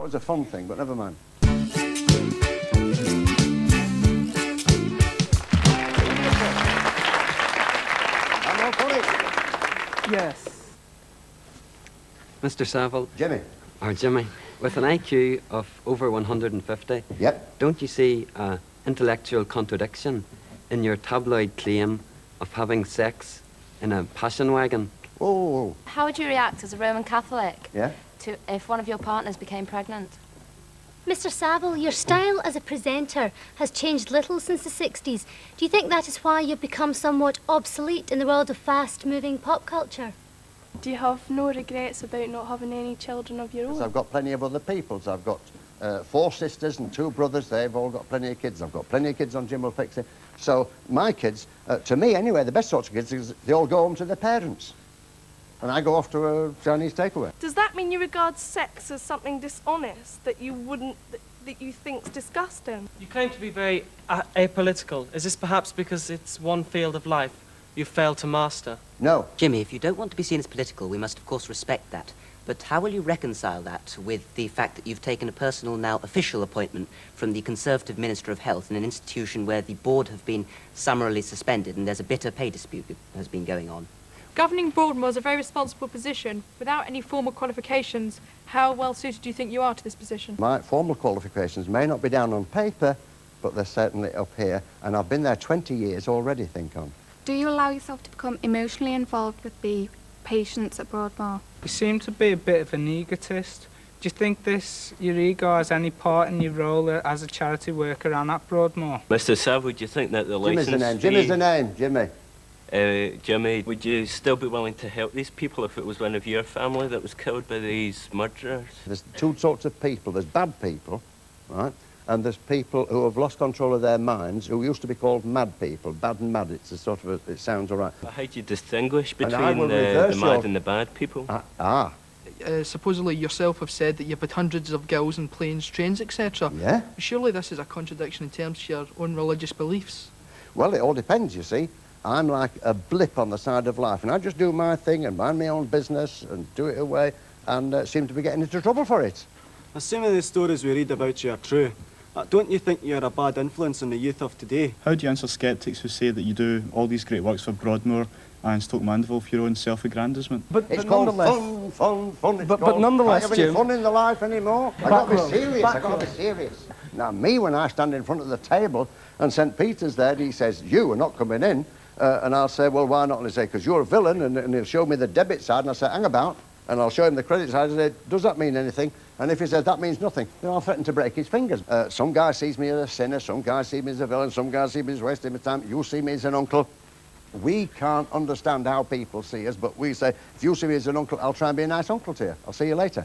was a fun thing, but never mind. I'm all funny. Yes. Mr. Savile. Jimmy. Or Jimmy. With an IQ of over 150, Yep. don't you see an intellectual contradiction in your tabloid claim of having sex in a passion wagon? Oh. How would you react as a Roman Catholic Yeah? to if one of your partners became pregnant? Mr. Savile, your style as a presenter has changed little since the 60s. Do you think that is why you've become somewhat obsolete in the world of fast-moving pop culture? Do you have no regrets about not having any children of your own? I've got plenty of other people's. I've got 4 sisters and 2 brothers. They've all got plenty of kids. I've got plenty of kids on Jim Will Fix It. So my kids, to me anyway, the best sorts of kids is they all go home to their parents. And I go off to a Chinese takeaway. Does that mean you regard sex as something dishonest that you wouldn't, that you think's disgusting? You claim to be very apolitical. Is this perhaps because it's one field of life you failed to master? No. Jimmy, if you don't want to be seen as political, we must of course respect that. But how will you reconcile that with the fact that you've taken a personal, now official appointment from the Conservative Minister of Health in an institution where the board have been summarily suspended and there's a bitter pay dispute that has been going on? Governing Broadmoor is a very responsible position. Without any formal qualifications, how well suited do you think you are to this position? My formal qualifications may not be down on paper, but they're certainly up here. And I've been there 20 years already, think on. Do you allow yourself to become emotionally involved with the patients at Broadmoor? You seem to be a bit of an egotist. Do you think your ego has any part in your role as a charity worker and at Broadmoor? Mr. Savile, do you think that the Jimmy's licence the name. fee... Jimmy's the name. Jimmy. Jimmy, would you still be willing to help these people if it was one of your family that was killed by these murderers? There's 2 sorts of people. There's bad people, right? And there's people who have lost control of their minds, who used to be called mad people. Bad and mad, it's a sort of it sounds all right. How do you distinguish between the mad and the bad people? Supposedly yourself have said that you've had hundreds of girls in planes, trains, etc. Yeah? Surely this is a contradiction in terms of your own religious beliefs. Well, it all depends, you see. I'm like a blip on the side of life, and I just do my thing and mind my own business and do it away, and seem to be getting into trouble for it. Assuming the stories we read about you are true, don't you think you're a bad influence on the youth of today? How do you answer sceptics who say that you do all these great works for Broadmoor and Stoke Mandeville for your own self-aggrandisement? It's called fun. But nonetheless, I have any fun in the life anymore. I've got to be serious. I've got to be serious. Now, me, when I stand in front of the table and St. Peter's there, he says, you are not coming in. And I'll say, well, why not? And he'll say, because you're a villain. And he'll show me the debit side. And I'll say, hang about. And I'll show him the credit side and say, does that mean anything? And if he says that means nothing, then I'll threaten to break his fingers. Some guy sees me as a sinner, some guy sees me as a villain, some guy sees me as wasting my time, you see me as an uncle. We can't understand how people see us, but we say, if you see me as an uncle, I'll try and be a nice uncle to you. I'll see you later.